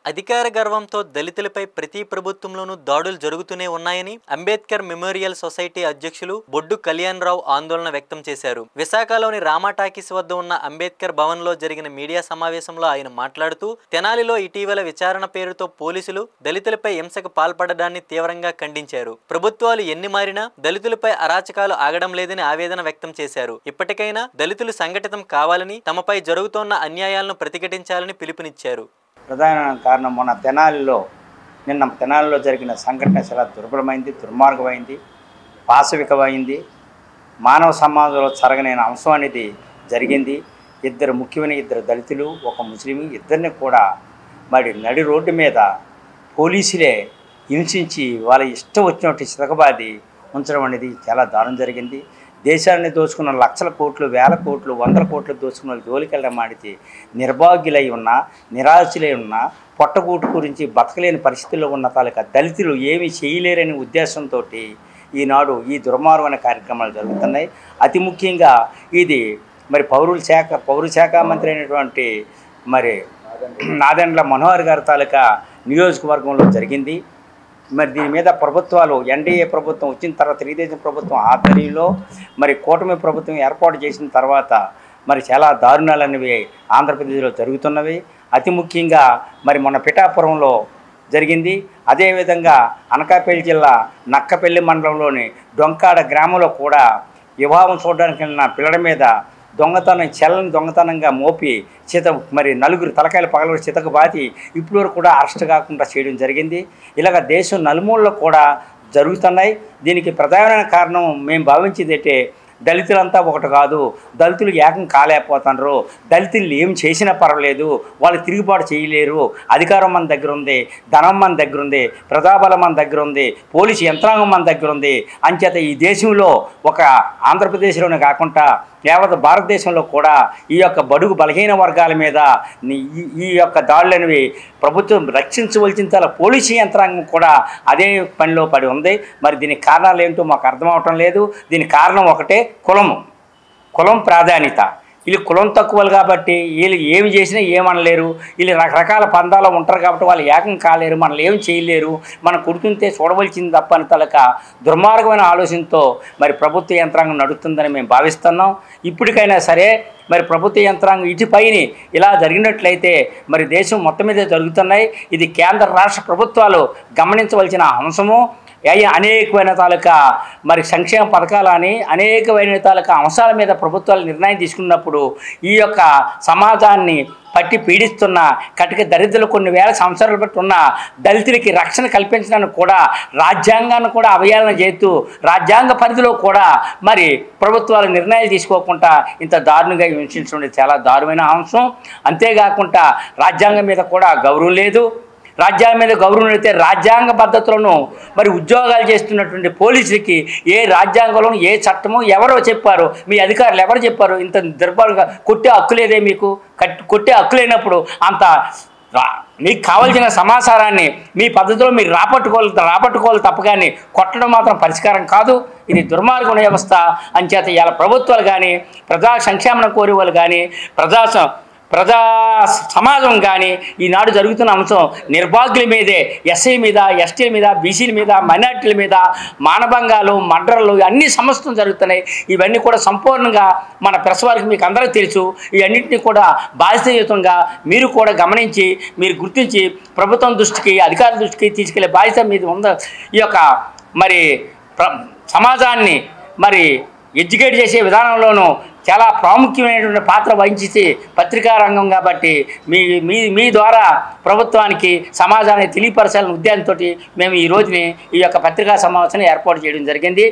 అధికార గర్వంతో దళితులపై ప్రతి ప్రభుత్వంలోనూ దాడులు జరుగుతూనే ఉన్నాయని అంబేద్కర్ మెమోరియల్ సొసైటీ అధ్యక్షులు బొడ్డు కళ్యాణ్ రావు ఆందోళన వ్యక్తం చేశారు. విశాఖలోని రామా టాకీస్ వద్ద ఉన్న అంబేద్కర్ భవన్ లో జరిగిన మీడియా సమావేశంలో ఆయన మాట్లాడుతూ తెనాలిలో ఇటీవల విచారణ పేరుతో పోలీసులు దళితులపై హింసకు పాల్పడడాన్ని తీవ్రంగా ఖండించారు. ప్రభుత్వాలు ఎన్ని మారినా దళితులపై అరాచకాలు ఆగడం లేదని ఆవేదన వ్యక్తం చేశారు. ఇప్పటికైనా దళితులు సంఘటితం కావాలని, తమపై జరుగుతోన్న అన్యాయాలను ప్రతిఘటించాలని పిలుపునిచ్చారు. ప్రధాన కారణం మొన్న తెనాలిలో జరిగిన సంఘటన చాలా దుర్బలమైంది, దుర్మార్గమైంది, పాశవికమైంది. మానవ సమాజంలో జరగని అంశం అనేది జరిగింది. ముఖ్యమైన ఇద్దరు దళితులు, ఒక ముస్లిం, ఇద్దరిని కూడా మరి నడి రోడ్డు మీద పోలీసులే హింసించి వాళ్ళ ఇష్టం వచ్చినట్టు చితకబాది ఉంచడం అనేది చాలా దారుణం జరిగింది. దేశాన్ని దోచుకున్న లక్షల కోట్లు, వేల కోట్లు, వందల కోట్లు దోచుకున్న జోలికెళ్ళడం మాడితే నిర్భాగ్యులై ఉన్న, నిరాశలై ఉన్న, పొట్టగూటు గురించి బతకలేని పరిస్థితుల్లో ఉన్న తాలూకా దళితులు ఏమీ చేయలేరనే ఉద్దేశంతో ఈనాడు ఈ దుర్మార్గమైన కార్యక్రమాలు జరుగుతున్నాయి. అతి ముఖ్యంగా ఇది మరి పౌర శాఖ మంత్రి అయినటువంటి మరి నాదెండ్ల మనోహర్ గారి తాలూకా నియోజకవర్గంలో జరిగింది. మరి దీని మీద ప్రభుత్వాలు ఎన్డీఏ ప్రభుత్వం వచ్చిన తర్వాత, తెలుగుదేశం ప్రభుత్వం ఆధ్వర్యంలో మరి కూటమి ప్రభుత్వం ఏర్పాటు చేసిన తర్వాత మరి చాలా దారుణాలు అనేవి ఆంధ్రప్రదేశ్లో జరుగుతున్నవి. అతి ముఖ్యంగా మరి మొన్న పిఠాపురంలో జరిగింది. అదేవిధంగా అనకాపల్లి జిల్లా నక్కపల్లి మండలంలోని డొంకాడ గ్రామంలో కూడా వివాహం చూడడానికి వెళ్ళిన పిల్లల మీద దొంగతనంగా మోపి మరి నలుగురు తలకాయలు పగలగొట్టి చితకు బాతి ఇప్పటి వరకు కూడా అరెస్ట్ కాకుండా చేయడం జరిగింది. ఇలాగ దేశం నలుమూలలో కూడా జరుగుతున్నాయి. దీనికి ప్రధానమైన కారణం మేము భావించేది అయితే దళితులంతా ఒకటి కాదు, దళితులు ఏకం కాలేకపోతున్నారు. దళితులు ఏం చేసినా పర్వాలేదు, వాళ్ళు తిరుగుబాటు చేయలేరు. అధికారం మన దగ్గర ఉంది, ధనం మన దగ్గర ఉంది, ప్రజాబలం మన దగ్గర ఉంది, పోలీసు యంత్రాంగం మన దగ్గర ఉంది. అంచేత ఈ దేశంలో ఒక ఆంధ్రప్రదేశ్లోనే కాకుండా యావత్ భారతదేశంలో కూడా ఈ యొక్క బడుగు బలహీన వర్గాల మీద ఈ యొక్క దాడులనేవి ప్రభుత్వం రక్షించవలసిన పోలీసు యంత్రాంగం కూడా అదే పనిలో పడి ఉంది. మరి దీనికి కారణాలు ఏంటో మాకు అర్థం అవటం లేదు. దీనికి కారణం ఒకటే, కులం ప్రాధాన్యత. వీళ్ళు కులం తక్కువలు కాబట్టి వీళ్ళు ఏమి చేసినా ఏమనలేరు. వీళ్ళు రకరకాల పందాలు ఉంటారు కాబట్టి వాళ్ళు ఏకం కాలేరు, మనల్ని ఏం చేయలేరు, మనం కుడుతుంటే చూడవలసింది తప్ప అని తలక దుర్మార్గమైన ఆలోచనతో మరి ప్రభుత్వ యంత్రాంగం నడుస్తుందని మేము భావిస్తున్నాం. ఇప్పటికైనా సరే మరి ప్రభుత్వ యంత్రాంగం ఇటుపైన ఇలా జరిగినట్లయితే మరి దేశం మొత్తం మీద జరుగుతున్నాయి. ఇది కేంద్ర రాష్ట్ర ప్రభుత్వాలు గమనించవలసిన అంశము. అనేకమైన తాలూకా మరి సంక్షేమ పథకాలని అనేకమైన తాలూకా అంశాల మీద ప్రభుత్వాలు నిర్ణయం తీసుకున్నప్పుడు ఈ యొక్క సమాజాన్ని పట్టి పీడిస్తున్న కటిక దరిద్రులు కొన్ని వేల సంవత్సరాలు బట్టి ఉన్న దళితులకి రక్షణ కల్పించడానికి కూడా రాజ్యాంగాన్ని కూడా అవహేళన చేస్తూ రాజ్యాంగ పరిధిలో కూడా మరి ప్రభుత్వాలు నిర్ణయాలు తీసుకోకుండా ఇంత దారుణంగా హింసించడం చాలా దారుణమైన అంశం. అంతేకాకుండా రాజ్యాంగం మీద కూడా గౌరవం లేదు. రాజ్యాంగం మీద గౌరవం అయితే రాజ్యాంగ పద్ధతులను మరి ఉద్యోగాలు చేస్తున్నటువంటి పోలీసులకి ఏ రాజ్యాంగంలో ఏ చట్టమో ఎవరో చెప్పారు, మీ అధికారులు ఎవరు చెప్పారు? ఇంత దుర్బలంగా కొట్టే హక్కు లేదే మీకు? కొట్టే హక్కు లేనప్పుడు అంత మీకు కావాల్సిన సమాచారాన్ని మీ పద్ధతిలో మీరు రాపట్టుకోవాలి తప్ప కానీ కొట్టడం మాత్రం పరిష్కారం కాదు. ఇది దుర్మార్గం వ్యవస్థ. అంచేత ఇలా ప్రభుత్వాలు కానీ, ప్రజా సంక్షేమం కోరే వాళ్ళు కానీ, ప్రజా సమాజం కానీ ఈనాడు జరుగుతున్న అంశం నిర్భాగ్యుల మీదే, ఎస్ఐ మీద, ఎస్టీల మీద, బీసీల మీద, మైనార్టీల మీద మానభంగాలు, మర్డర్లు అన్ని సమస్యలు జరుగుతున్నాయి. ఇవన్నీ కూడా సంపూర్ణంగా మన ప్రెస్ వారికి మీకు అందరికీ తెలుసు. ఇవన్నింటినీ కూడా బాధ్యతాయుతంగా మీరు కూడా గమనించి, మీరు గుర్తించి ప్రభుత్వం దృష్టికి, అధికారుల దృష్టికి తీసుకెళ్లే బాధ్యత మీద ఉంది. ఈ యొక్క మరి సమాజాన్ని మరి ఎడ్యుకేట్ చేసే విధానంలోనూ చాలా ప్రాముఖ్యమైనటువంటి పాత్ర వహించి పత్రికా రంగం కాబట్టి మీ ద్వారా ప్రభుత్వానికి, సమాజానికి తెలియపరచాలనే ఉద్దేశంతో మేము ఈ రోజుని ఈ యొక్క పత్రికా సమావేశాన్ని ఏర్పాటు చేయడం జరిగింది.